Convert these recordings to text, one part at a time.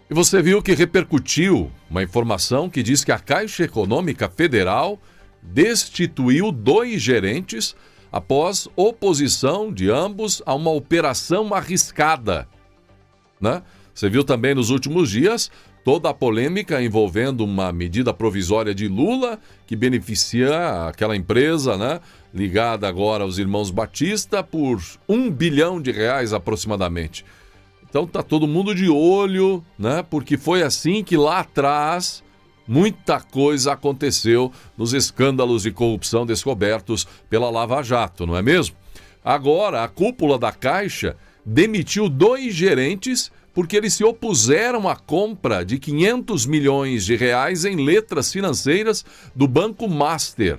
E você viu que repercutiu uma informação que diz que a Caixa Econômica Federal destituiu 2 gerentes após oposição de ambos a uma operação arriscada, né? Você viu também nos últimos dias toda a polêmica envolvendo uma medida provisória de Lula que beneficia aquela empresa, né, ligada agora aos irmãos Batista por R$1 bilhão aproximadamente. Então tá todo mundo de olho, né, porque foi assim que lá atrás muita coisa aconteceu nos escândalos de corrupção descobertos pela Lava Jato, não é mesmo? Agora, a cúpula da Caixa demitiu 2 gerentes porque eles se opuseram à compra de R$500 milhões em letras financeiras do Banco Master,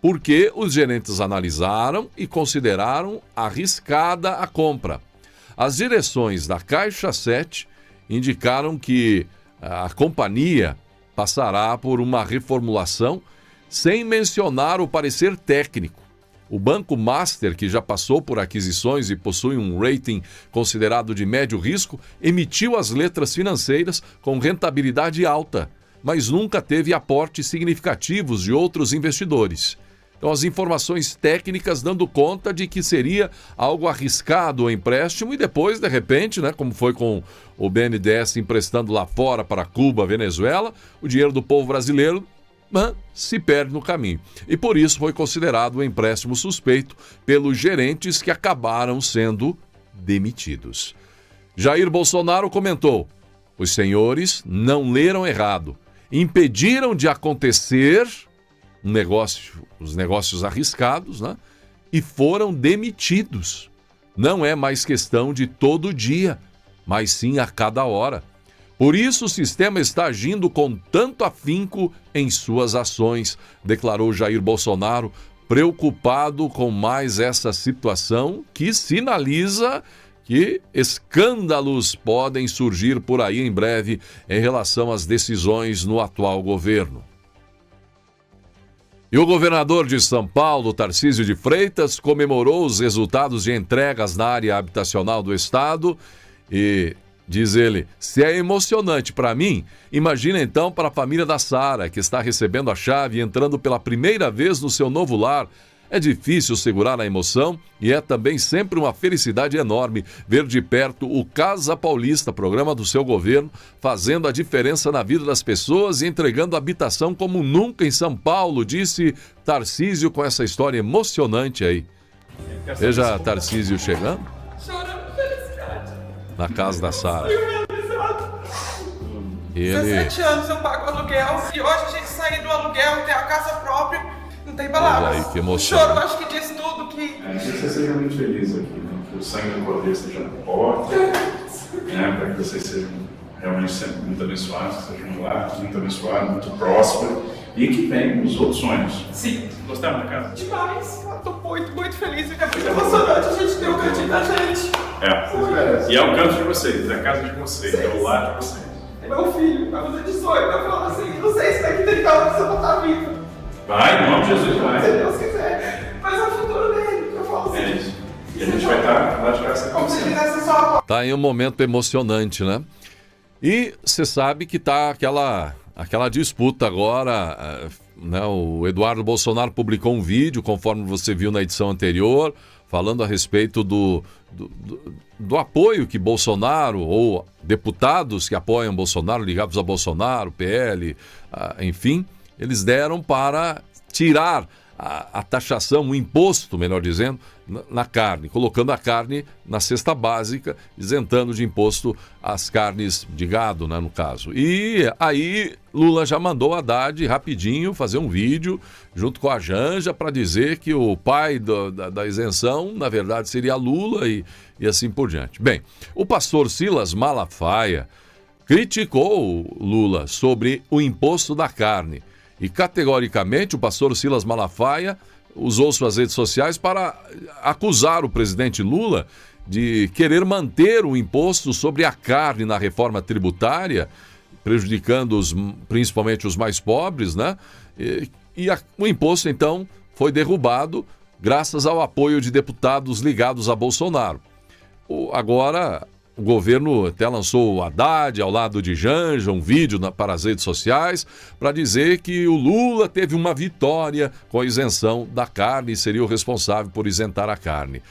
porque os gerentes analisaram e consideraram arriscada a compra. As direções da Caixa 7 indicaram que a companhia passará por uma reformulação sem mencionar o parecer técnico. O Banco Master, que já passou por aquisições e possui um rating considerado de médio risco, emitiu as letras financeiras com rentabilidade alta, mas nunca teve aportes significativos de outros investidores. Então, as informações técnicas dando conta de que seria algo arriscado o empréstimo e depois, de repente, né, como foi com o BNDES emprestando lá fora para Cuba, Venezuela, o dinheiro do povo brasileiro se perde no caminho. E por isso foi considerado um empréstimo suspeito pelos gerentes que acabaram sendo demitidos. Jair Bolsonaro comentou: os senhores não leram errado, impediram de acontecer os negócios arriscados, né? E foram demitidos. Não é mais questão de todo dia, mas sim a cada hora. Por isso o sistema está agindo com tanto afinco em suas ações, declarou Jair Bolsonaro, preocupado com mais essa situação que sinaliza que escândalos podem surgir por aí em breve em relação às decisões no atual governo. E o governador de São Paulo, Tarcísio de Freitas, comemorou os resultados de entregas na área habitacional do estado e diz ele: se é emocionante para mim, imagina então para a família da Sara, que está recebendo a chave e entrando pela primeira vez no seu novo lar. É difícil segurar a emoção e é também sempre uma felicidade enorme ver de perto o Casa Paulista, programa do seu governo, fazendo a diferença na vida das pessoas e entregando habitação como nunca em São Paulo, disse Tarcísio com essa história emocionante aí. Veja Tarcísio chegando na casa da Sara. Ele... 17 anos eu pago aluguel e hoje a gente sair do aluguel, ter a casa própria, não tem palavras. Aí, que emoção. O choro acho que diz tudo que... Que você seja muito feliz aqui, né? Que o sangue do Cordeiro esteja na porta, né? Para que vocês sejam realmente sempre muito abençoados, que sejam um lar muito abençoado, muito próspero e que venham os outros sonhos. Sim. Gostaram da casa? Demais. Eu tô muito feliz e é muito emocionante a gente ter o cantinho da gente. E é o canto de vocês, é a casa de vocês, é o lar de vocês. É meu filho, vai fazer 18, eu falo assim, não sei se daqui 30 anos eu vou estar vivo. Vai, em nome de Jesus, vai. Se Deus quiser. Mas é o futuro dele, eu falo assim. É isso. E a gente vai estar lá de casa. Como se quisesse só... Tá em um momento emocionante, né? E você sabe que tá aquela disputa agora, né? O Eduardo Bolsonaro publicou um vídeo, conforme você viu na edição anterior, falando a respeito do apoio que Bolsonaro, ou deputados que apoiam Bolsonaro, ligados a Bolsonaro, PL, enfim, eles deram para tirar a taxação, o imposto, melhor dizendo, na carne, colocando a carne na cesta básica, isentando de imposto as carnes de gado, né, no caso. E aí Lula já mandou a Haddad rapidinho fazer um vídeo junto com a Janja para dizer que o pai da isenção, na verdade, seria Lula e assim por diante. Bem, o pastor Silas Malafaia criticou Lula sobre o imposto da carne. E, categoricamente, o pastor Silas Malafaia usou suas redes sociais para acusar o presidente Lula de querer manter o imposto sobre a carne na reforma tributária, prejudicando principalmente os mais pobres, né? O imposto, então, foi derrubado graças ao apoio de deputados ligados a Bolsonaro. Agora, O governo até lançou o Haddad ao lado de Janja, um vídeo para as redes sociais, para dizer que o Lula teve uma vitória com a isenção da carne e seria o responsável por isentar a carne.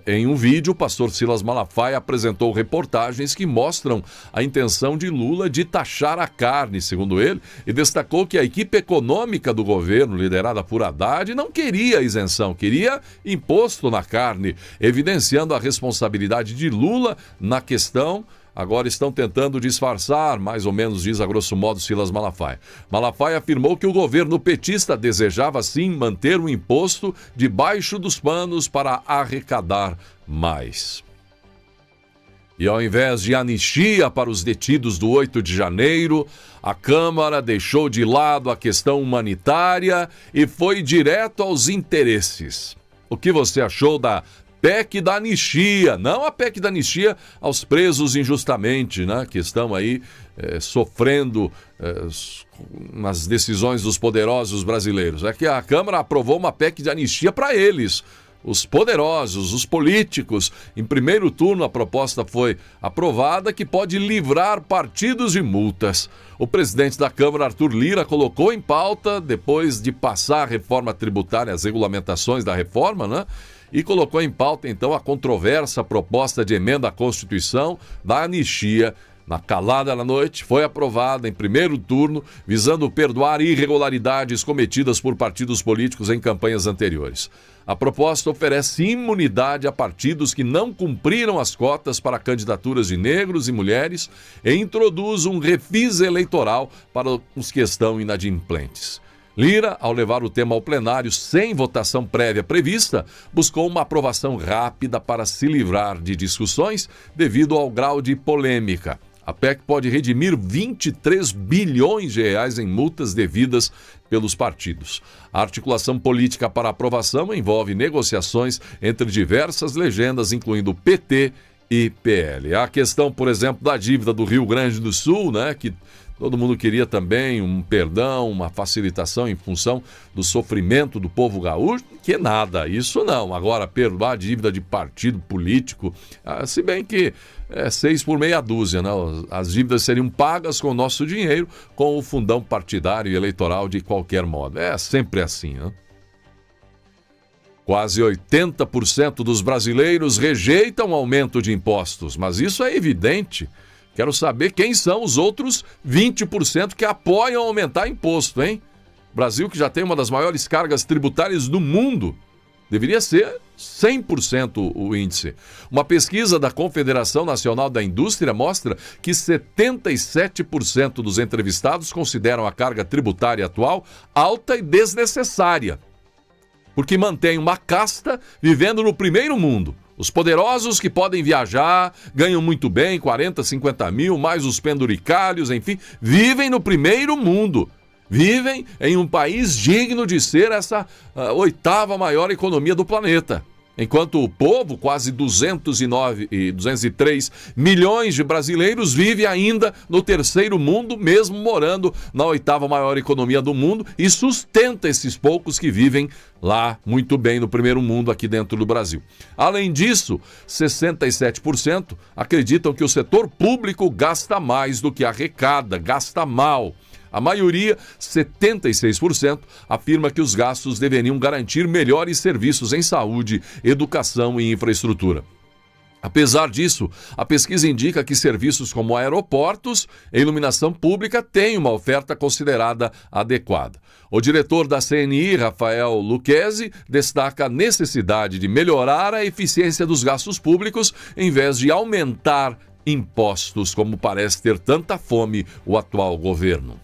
Em um vídeo, o pastor Silas Malafaia apresentou reportagens que mostram a intenção de Lula de taxar a carne, segundo ele, e destacou que a equipe econômica do governo, liderada por Haddad, não queria isenção, queria imposto na carne, evidenciando a responsabilidade de Lula na questão. Agora estão tentando disfarçar, mais ou menos diz a grosso modo Silas Malafaia. Malafaia afirmou que o governo petista desejava sim manter o imposto debaixo dos panos para arrecadar mais. E ao invés de anistia para os detidos do 8 de janeiro, a Câmara deixou de lado a questão humanitária e foi direto aos interesses. O que você achou da PEC da anistia? Não a PEC da anistia aos presos injustamente, né, que estão aí sofrendo nas decisões dos poderosos brasileiros. É que a Câmara aprovou uma PEC de anistia para eles, os poderosos, os políticos. Em primeiro turno, a proposta foi aprovada, que pode livrar partidos de multas. O presidente da Câmara, Arthur Lira, colocou em pauta, depois de passar a reforma tributária, as regulamentações da reforma, né? E colocou em pauta, então, a controversa proposta de emenda à Constituição da anistia. Na calada da noite, foi aprovada em primeiro turno, visando perdoar irregularidades cometidas por partidos políticos em campanhas anteriores. A proposta oferece imunidade a partidos que não cumpriram as cotas para candidaturas de negros e mulheres e introduz um refis eleitoral para os que estão inadimplentes. Lira, ao levar o tema ao plenário sem votação prévia prevista, buscou uma aprovação rápida para se livrar de discussões devido ao grau de polêmica. A PEC pode redimir 23 bilhões de reais em multas devidas pelos partidos. A articulação política para aprovação envolve negociações entre diversas legendas, incluindo PT e PL. A questão, por exemplo, da dívida do Rio Grande do Sul, né, que todo mundo queria também um perdão, uma facilitação em função do sofrimento do povo gaúcho, que nada, isso não. Agora, perdoar a dívida de partido político, se bem que é 6 por meia dúzia, né? As dívidas seriam pagas com o nosso dinheiro, com o fundão partidário e eleitoral de qualquer modo. É sempre assim, né? Quase 80% dos brasileiros rejeitam o aumento de impostos, mas isso é evidente. Quero saber quem são os outros 20% que apoiam aumentar imposto, hein? Brasil, que já tem uma das maiores cargas tributárias do mundo, deveria ser 100% o índice. Uma pesquisa da Confederação Nacional da Indústria mostra que 77% dos entrevistados consideram a carga tributária atual alta e desnecessária, porque mantém uma casta vivendo no primeiro mundo. Os poderosos que podem viajar, ganham muito bem, 40, 50 mil, mais os penduricalhos, enfim, vivem no primeiro mundo. Vivem em um país digno de ser essa oitava maior economia do planeta. Enquanto o povo, quase 203 milhões de brasileiros, vive ainda no terceiro mundo, mesmo morando na oitava maior economia do mundo, e sustenta esses poucos que vivem lá muito bem no primeiro mundo, aqui dentro do Brasil. Além disso, 67% acreditam que o setor público gasta mais do que arrecada, gasta mal. A maioria, 76%, afirma que os gastos deveriam garantir melhores serviços em saúde, educação e infraestrutura. Apesar disso, a pesquisa indica que serviços como aeroportos e iluminação pública têm uma oferta considerada adequada. O diretor da CNI, Rafael Lucchesi, destaca a necessidade de melhorar a eficiência dos gastos públicos em vez de aumentar impostos, como parece ter tanta fome o atual governo.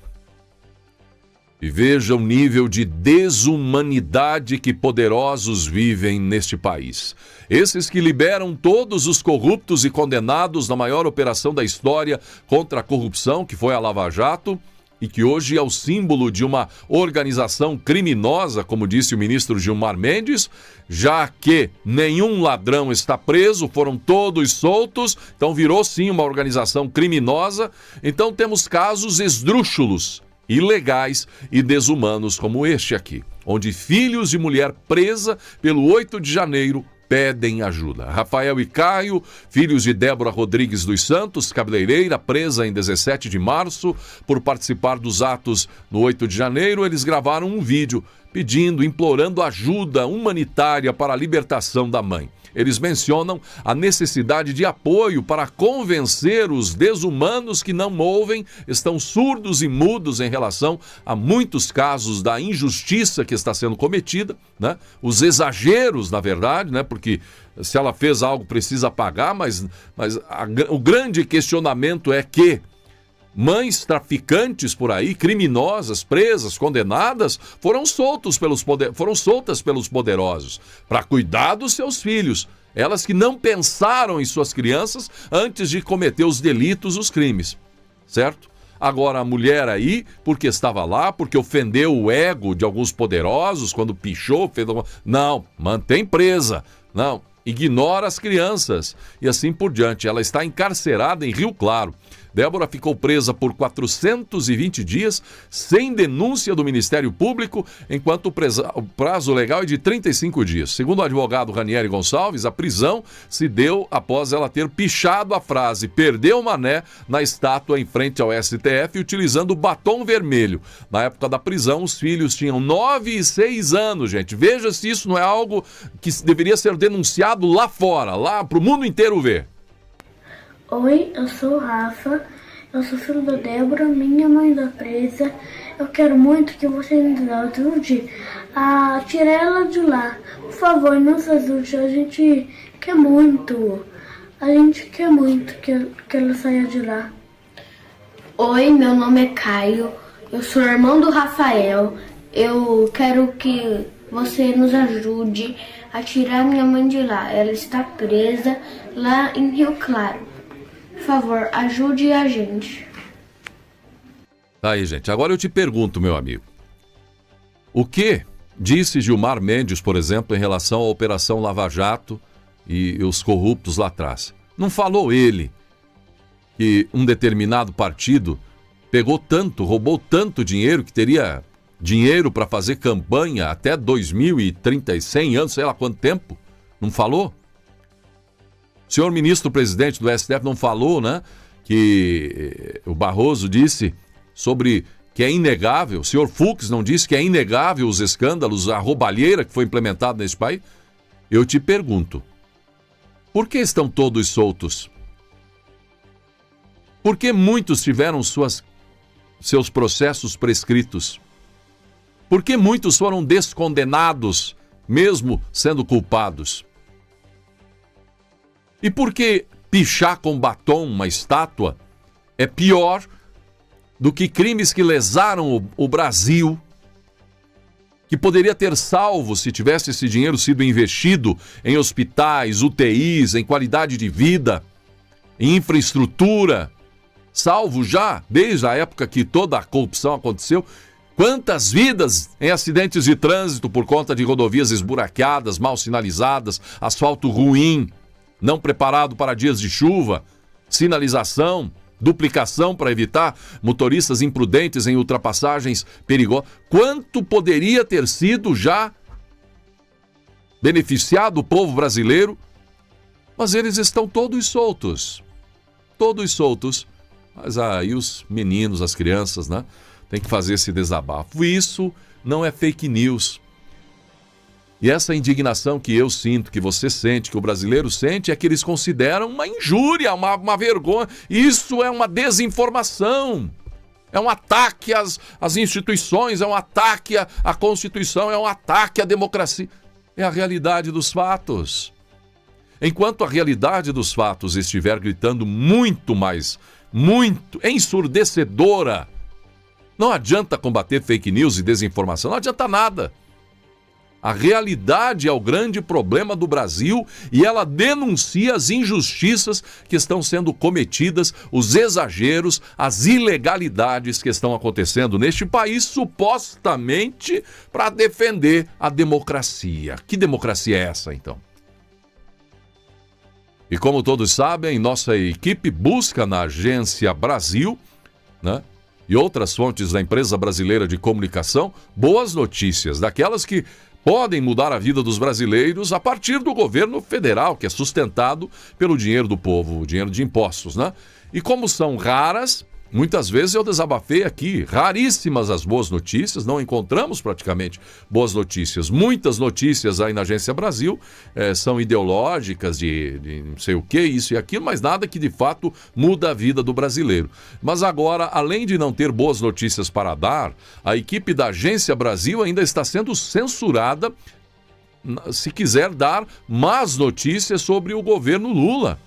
E veja o nível de desumanidade que poderosos vivem neste país. Esses que liberam todos os corruptos e condenados na maior operação da história contra a corrupção, que foi a Lava Jato, e que hoje é o símbolo de uma organização criminosa, como disse o ministro Gilmar Mendes, já que nenhum ladrão está preso, foram todos soltos, então virou sim uma organização criminosa. Então temos casos esdrúxulos, ilegais e desumanos como este aqui, onde filhos de mulher presa pelo 8 de janeiro pedem ajuda. Rafael e Caio, filhos de Débora Rodrigues dos Santos, cabeleireira, presa em 17 de março por participar dos atos no 8 de janeiro, eles gravaram um vídeo pedindo, implorando ajuda humanitária para a libertação da mãe. Eles mencionam a necessidade de apoio para convencer os desumanos que não ouvem, estão surdos e mudos em relação a muitos casos da injustiça que está sendo cometida, né? Os exageros, na verdade, né? Porque se ela fez algo precisa pagar, mas o grande questionamento é que mães traficantes por aí, criminosas, presas, condenadas, foram soltas pelos poderosos para cuidar dos seus filhos. Elas que não pensaram em suas crianças antes de cometer os delitos, os crimes. Certo? Agora a mulher aí, porque estava lá, porque ofendeu o ego de alguns poderosos, quando pichou, não, mantém presa. Não, ignora as crianças. E assim por diante. Ela está encarcerada em Rio Claro. Débora ficou presa por 420 dias, sem denúncia do Ministério Público, enquanto o prazo legal é de 35 dias. Segundo o advogado Ranieri Gonçalves, a prisão se deu após ela ter pichado a frase "perdeu o mané" na estátua em frente ao STF, utilizando batom vermelho. Na época da prisão, os filhos tinham 9 e 6 anos, gente. Veja se isso não é algo que deveria ser denunciado lá fora, lá para o mundo inteiro ver. Oi, eu sou o Rafa, eu sou filho da Débora, minha mãe da presa. Eu quero muito que você nos ajude a tirar ela de lá. Por favor, nos ajude, a gente quer muito que ela saia de lá. Oi, meu nome é Caio, eu sou irmão do Rafael. Eu quero que você nos ajude a tirar minha mãe de lá. Ela está presa lá em Rio Claro. Por favor, ajude a gente. Tá aí, gente. Agora eu te pergunto, meu amigo. O que disse Gilmar Mendes, por exemplo, em relação à Operação Lava Jato e os corruptos lá atrás? Não falou ele que um determinado partido pegou tanto, roubou tanto dinheiro que teria dinheiro para fazer campanha até 2030, 100 anos, sei lá quanto tempo? Não falou? O senhor ministro-presidente do STF não falou, né, que o Barroso disse sobre que é inegável, o senhor Fux não disse que é inegável os escândalos, a roubalheira que foi implementada nesse país? Eu te pergunto, por que estão todos soltos? Por que muitos tiveram seus processos prescritos? Por que muitos foram descondenados, mesmo sendo culpados? E por que pichar com batom uma estátua é pior do que crimes que lesaram o Brasil, que poderia ter salvo se tivesse esse dinheiro sido investido em hospitais, UTIs, em qualidade de vida, em infraestrutura, salvo já desde a época que toda a corrupção aconteceu? Quantas vidas em acidentes de trânsito por conta de rodovias esburaqueadas, mal sinalizadas, asfalto ruim, não preparado para dias de chuva, sinalização, duplicação para evitar motoristas imprudentes em ultrapassagens perigosas. Quanto poderia ter sido já beneficiado o povo brasileiro? Mas eles estão todos soltos. Todos soltos. Mas aí os meninos, as crianças, né, tem que fazer esse desabafo. Isso não é fake news. E essa indignação que eu sinto, que você sente, que o brasileiro sente, é que eles consideram uma injúria, uma vergonha. Isso é uma desinformação. É um ataque às instituições, é um ataque à Constituição, é um ataque à democracia. É a realidade dos fatos. Enquanto a realidade dos fatos estiver gritando muito ensurdecedora, não adianta combater fake news e desinformação, não adianta nada. A realidade é o grande problema do Brasil e ela denuncia as injustiças que estão sendo cometidas, os exageros, as ilegalidades que estão acontecendo neste país, supostamente para defender a democracia. Que democracia é essa, então? E como todos sabem, nossa equipe busca na Agência Brasil, né, e outras fontes da empresa brasileira de comunicação boas notícias, daquelas que podem mudar a vida dos brasileiros a partir do governo federal, que é sustentado pelo dinheiro do povo, o dinheiro de impostos, né? E como são raras, muitas vezes eu desabafei aqui, raríssimas as boas notícias, não encontramos praticamente boas notícias. Muitas notícias aí na Agência Brasil são ideológicas de não sei o que, isso e aquilo, mas nada que de fato muda a vida do brasileiro. Mas agora, além de não ter boas notícias para dar, a equipe da Agência Brasil ainda está sendo censurada se quiser dar más notícias sobre o governo Lula.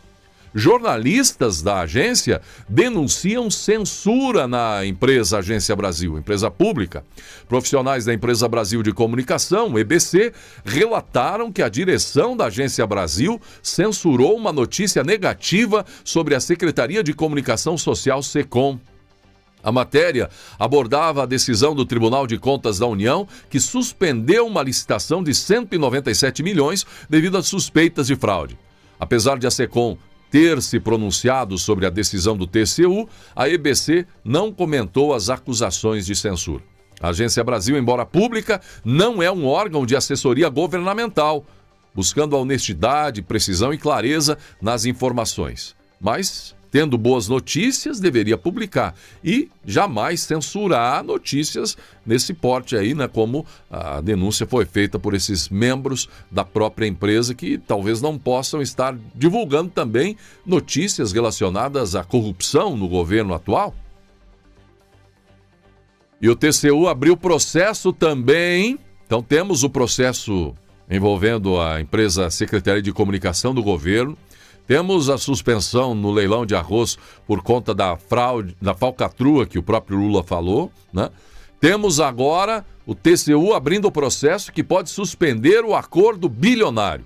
Jornalistas da agência denunciam censura na empresa Agência Brasil, empresa pública. Profissionais da Empresa Brasil de Comunicação, EBC, relataram que a direção da Agência Brasil censurou uma notícia negativa sobre a Secretaria de Comunicação Social, SECOM. A matéria abordava a decisão do Tribunal de Contas da União, que suspendeu uma licitação de 197 milhões devido a suspeitas de fraude. Apesar de a SECOM ter se pronunciado sobre a decisão do TCU, a EBC não comentou as acusações de censura. A Agência Brasil, embora pública, não é um órgão de assessoria governamental, buscando a honestidade, precisão e clareza nas informações. Mas, tendo boas notícias, deveria publicar e jamais censurar notícias nesse porte aí, né? Como a denúncia foi feita por esses membros da própria empresa que talvez não possam estar divulgando também notícias relacionadas à corrupção no governo atual. E o TCU abriu processo também. Então temos o processo envolvendo a empresa Secretaria de Comunicação do governo. Temos a suspensão no leilão de arroz por conta da fraude, da falcatrua que o próprio Lula falou, né? Temos agora o TCU abrindo o processo que pode suspender o acordo bilionário.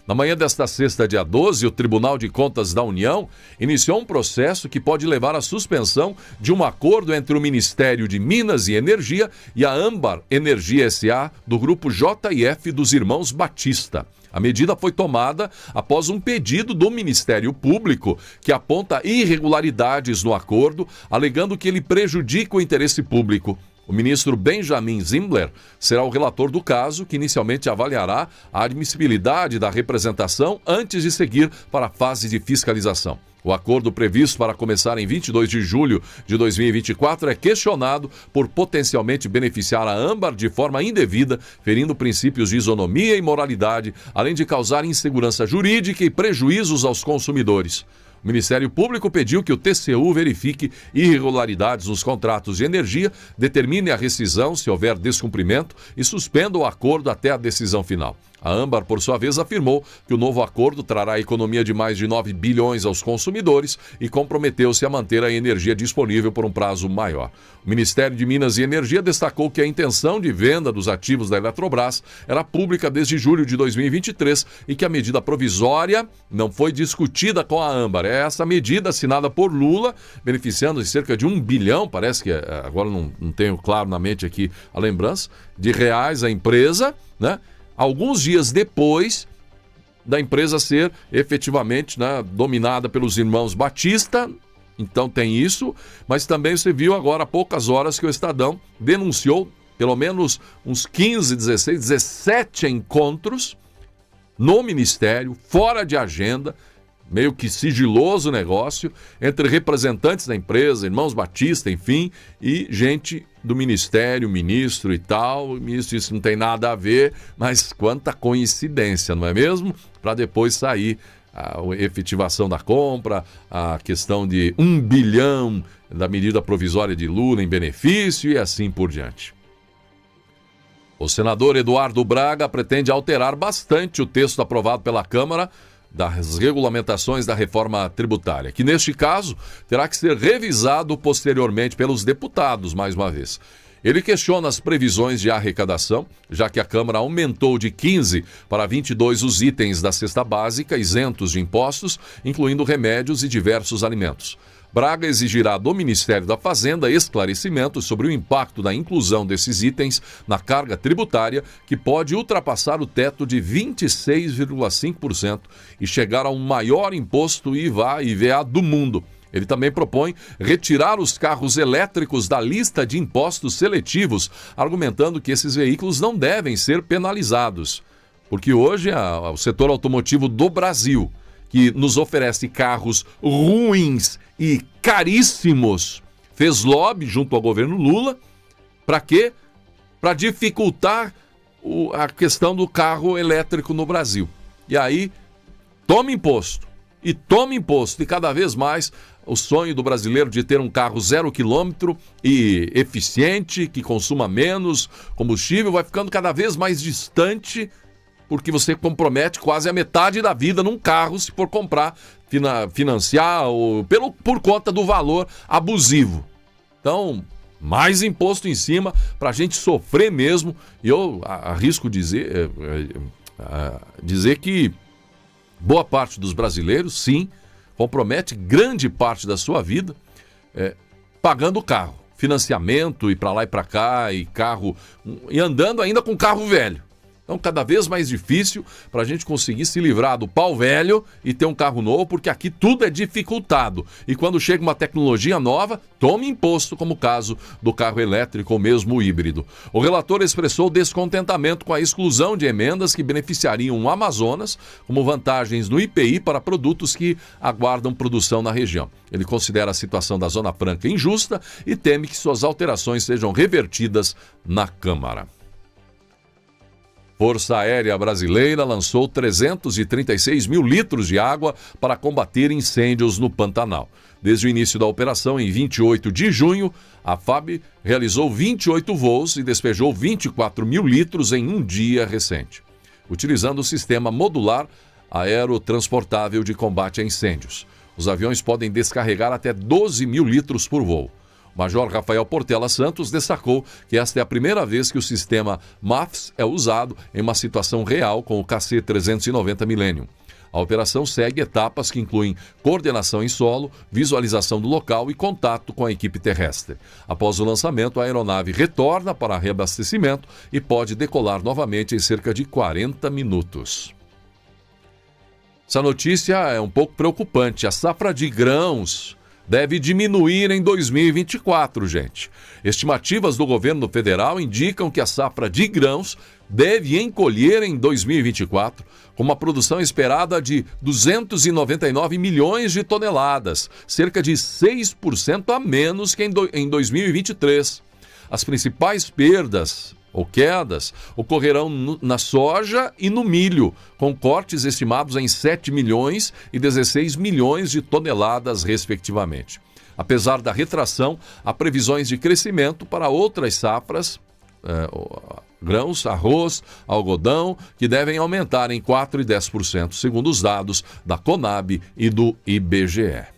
Na manhã desta sexta, dia 12, o Tribunal de Contas da União iniciou um processo que pode levar à suspensão de um acordo entre o Ministério de Minas e Energia e a Âmbar Energia S.A. do grupo JF dos irmãos Batista. A medida foi tomada após um pedido do Ministério Público que aponta irregularidades no acordo, alegando que ele prejudica o interesse público. O ministro Benjamin Zimbler será o relator do caso, que inicialmente avaliará a admissibilidade da representação antes de seguir para a fase de fiscalização. O acordo previsto para começar em 22 de julho de 2024 é questionado por potencialmente beneficiar a Âmbar de forma indevida, ferindo princípios de isonomia e moralidade, além de causar insegurança jurídica e prejuízos aos consumidores. O Ministério Público pediu que o TCU verifique irregularidades nos contratos de energia, determine a rescisão se houver descumprimento e suspenda o acordo até a decisão final. A Âmbar, por sua vez, afirmou que o novo acordo trará economia de mais de 9 bilhões aos consumidores e comprometeu-se a manter a energia disponível por um prazo maior. O Ministério de Minas e Energia destacou que a intenção de venda dos ativos da Eletrobras era pública desde julho de 2023 e que a medida provisória não foi discutida com a Âmbar. É essa medida assinada por Lula, beneficiando de cerca de 1 bilhão, parece que agora não tenho claro na mente aqui a lembrança, de reais a empresa, né? Alguns dias depois da empresa ser efetivamente, né, dominada pelos irmãos Batista. Então tem isso, mas também você viu agora há poucas horas que o Estadão denunciou pelo menos uns 15, 16, 17 encontros no Ministério, fora de agenda, meio que sigiloso o negócio, entre representantes da empresa, irmãos Batista, enfim, e gente do Ministério, ministro e tal. O ministro disse que não tem nada a ver, mas quanta coincidência, não é mesmo? Para depois sair a efetivação da compra, a questão de 1 bilhão da medida provisória de Lula em benefício e assim por diante. O senador Eduardo Braga pretende alterar bastante o texto aprovado pela Câmara das regulamentações da reforma tributária, que neste caso terá que ser revisado posteriormente pelos deputados, mais uma vez. Ele questiona as previsões de arrecadação, já que a Câmara aumentou de 15 para 22 os itens da cesta básica isentos de impostos, incluindo remédios e diversos alimentos. Braga exigirá do Ministério da Fazenda esclarecimentos sobre o impacto da inclusão desses itens na carga tributária, que pode ultrapassar o teto de 26,5% e chegar ao maior imposto IVA do mundo. Ele também propõe retirar os carros elétricos da lista de impostos seletivos, argumentando que esses veículos não devem ser penalizados. Porque hoje o setor automotivo do Brasil, que nos oferece carros ruins e caríssimos, fez lobby junto ao governo Lula. Para quê? Para dificultar a questão do carro elétrico no Brasil. E aí, toma imposto. E cada vez mais o sonho do brasileiro de ter um carro 0 quilômetro e eficiente, que consuma menos combustível, vai ficando cada vez mais distante, porque você compromete quase a metade da vida num carro se for comprar, financiar ou por conta do valor abusivo. Então, mais imposto em cima para a gente sofrer mesmo. E eu arrisco dizer que boa parte dos brasileiros, sim, compromete grande parte da sua vida pagando carro, financiamento e para lá e para cá, e carro, e andando ainda com carro velho. Então, cada vez mais difícil para a gente conseguir se livrar do pau velho e ter um carro novo, porque aqui tudo é dificultado. E quando chega uma tecnologia nova, toma imposto, como o caso do carro elétrico ou mesmo híbrido. O relator expressou descontentamento com a exclusão de emendas que beneficiariam o Amazonas, como vantagens no IPI para produtos que aguardam produção na região. Ele considera a situação da Zona Franca injusta e teme que suas alterações sejam revertidas na Câmara. Força Aérea Brasileira lançou 336 mil litros de água para combater incêndios no Pantanal. Desde o início da operação, em 28 de junho, a FAB realizou 28 voos e despejou 24 mil litros em um dia recente, utilizando o sistema modular aerotransportável de combate a incêndios. Os aviões podem descarregar até 12 mil litros por voo. O Major Rafael Portela Santos destacou que esta é a primeira vez que o sistema MAFS é usado em uma situação real com o KC-390 Millennium. A operação segue etapas que incluem coordenação em solo, visualização do local e contato com a equipe terrestre. Após o lançamento, a aeronave retorna para reabastecimento e pode decolar novamente em cerca de 40 minutos. Essa notícia é um pouco preocupante. A safra de grãos deve diminuir em 2024, gente. Estimativas do governo federal indicam que a safra de grãos deve encolher em 2024, com uma produção esperada de 299 milhões de toneladas, cerca de 6% a menos que em 2023. As principais perdas ou quedas ocorrerão na soja e no milho, com cortes estimados em 7 milhões e 16 milhões de toneladas, respectivamente. Apesar da retração, há previsões de crescimento para outras safras, grãos, arroz, algodão, que devem aumentar em 4% e 10%, segundo os dados da Conab e do IBGE.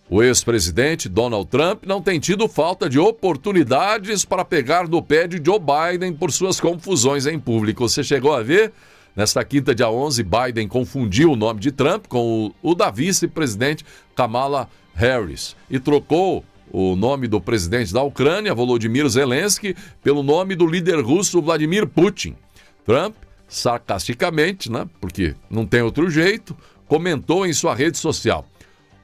O ex-presidente Donald Trump não tem tido falta de oportunidades para pegar no pé de Joe Biden por suas confusões em público. Você chegou a ver? Nesta quinta, dia 11, Biden confundiu o nome de Trump com o da vice-presidente Kamala Harris e trocou o nome do presidente da Ucrânia, Volodymyr Zelensky, pelo nome do líder russo Vladimir Putin. Trump, sarcasticamente, porque não tem outro jeito, comentou em sua rede social: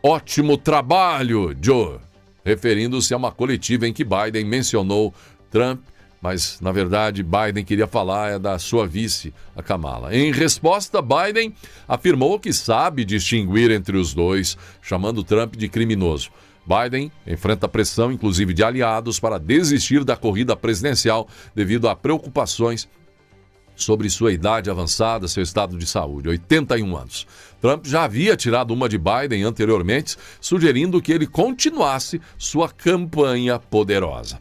"Ótimo trabalho, Joe", referindo-se a uma coletiva em que Biden mencionou Trump, mas, na verdade, Biden queria falar da sua vice, a Kamala. Em resposta, Biden afirmou que sabe distinguir entre os dois, chamando Trump de criminoso. Biden enfrenta pressão, inclusive de aliados, para desistir da corrida presidencial devido a preocupações sobre sua idade avançada, seu estado de saúde, 81 anos. Trump já havia tirado uma de Biden anteriormente, sugerindo que ele continuasse sua campanha poderosa.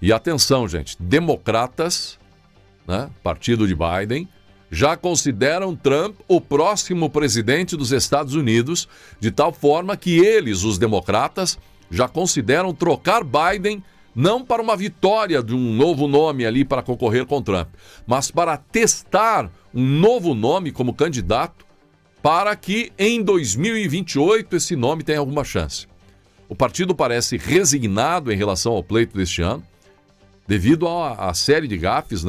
E atenção, gente, democratas, partido de Biden, já consideram Trump o próximo presidente dos Estados Unidos, de tal forma que eles, os democratas, já consideram trocar Biden não para uma vitória de um novo nome ali para concorrer com Trump, mas para testar um novo nome como candidato para que em 2028 esse nome tenha alguma chance. O partido parece resignado em relação ao pleito deste ano, devido à série de gafes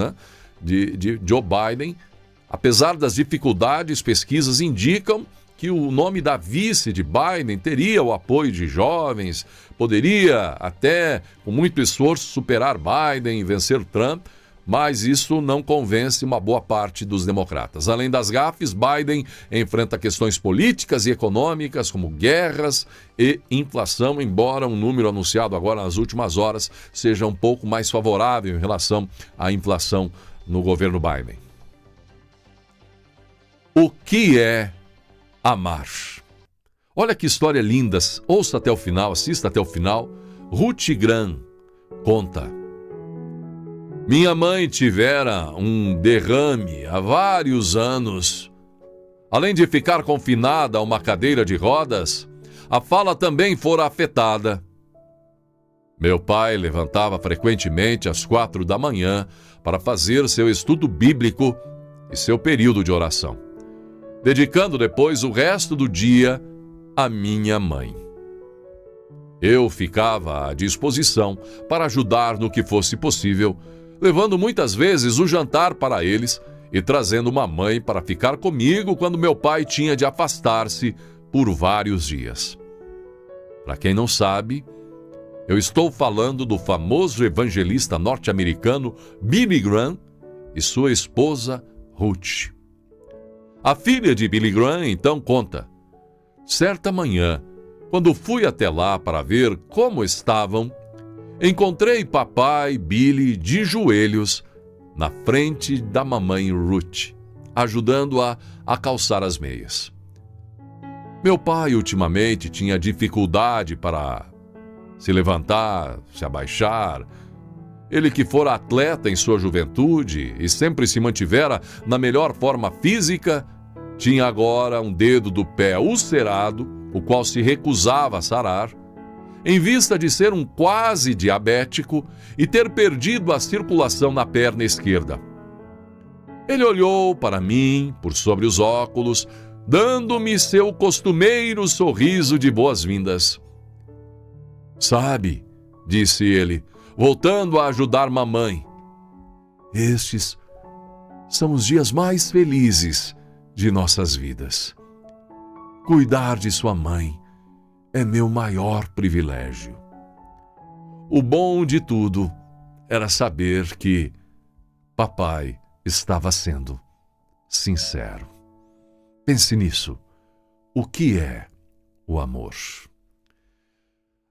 de Joe Biden. Apesar das dificuldades, pesquisas indicam que o nome da vice de Biden teria o apoio de jovens, poderia até, com muito esforço, superar Biden e vencer Trump, mas isso não convence uma boa parte dos democratas. Além das gafes, Biden enfrenta questões políticas e econômicas, como guerras e inflação, embora um número anunciado agora nas últimas horas seja um pouco mais favorável em relação à inflação no governo Biden. O que é amar? Olha que história linda, ouça até o final, assista até o final. Ruth Graham conta: minha mãe tivera um derrame há vários anos. Além de ficar confinada a uma cadeira de rodas, a fala também fora afetada. Meu pai levantava frequentemente às 4 da manhã para fazer seu estudo bíblico e seu período de oração, dedicando depois o resto do dia à minha mãe. Eu ficava à disposição para ajudar no que fosse possível, levando muitas vezes o jantar para eles e trazendo uma mãe para ficar comigo quando meu pai tinha de afastar-se por vários dias. Para quem não sabe, eu estou falando do famoso evangelista norte-americano Billy Graham e sua esposa Ruth. A filha de Billy Graham então conta: certa manhã, quando fui até lá para ver como estavam, encontrei papai Billy de joelhos na frente da mamãe Ruth, ajudando-a a calçar as meias. Meu pai ultimamente tinha dificuldade para se levantar, se abaixar. Ele que fora atleta em sua juventude e sempre se mantivera na melhor forma física, tinha agora um dedo do pé ulcerado, o qual se recusava a sarar, em vista de ser um quase diabético e ter perdido a circulação na perna esquerda. Ele olhou para mim por sobre os óculos, dando-me seu costumeiro sorriso de boas-vindas. Sabe, disse ele, voltando a ajudar mamãe, estes são os dias mais felizes de nossas vidas. Cuidar de sua mãe é meu maior privilégio. O bom de tudo era saber que papai estava sendo sincero. Pense nisso. O que é o amor?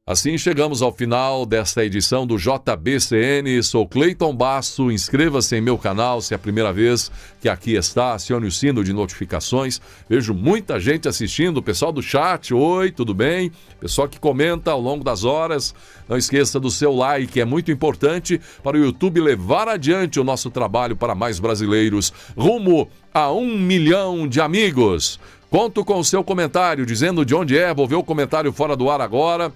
Assim chegamos ao final desta edição do JBCN. Sou Cleiton Basso. Inscreva-se em meu canal se é a primeira vez que aqui está. Acione o sino de notificações. Vejo muita gente assistindo. O pessoal do chat, oi, tudo bem? Pessoal que comenta ao longo das horas. Não esqueça do seu like, é muito importante para o YouTube levar adiante o nosso trabalho para mais brasileiros. Rumo a 1 milhão de amigos. Conto com o seu comentário, dizendo de onde é. Vou ver o comentário fora do ar agora.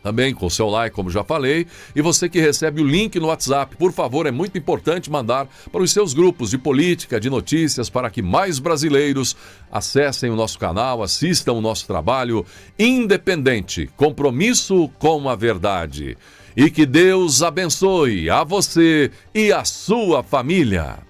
Também com o seu like, como já falei. E você que recebe o link no WhatsApp, por favor, é muito importante mandar para os seus grupos de política, de notícias, para que mais brasileiros acessem o nosso canal, assistam o nosso trabalho independente, compromisso com a verdade. E que Deus abençoe a você e a sua família.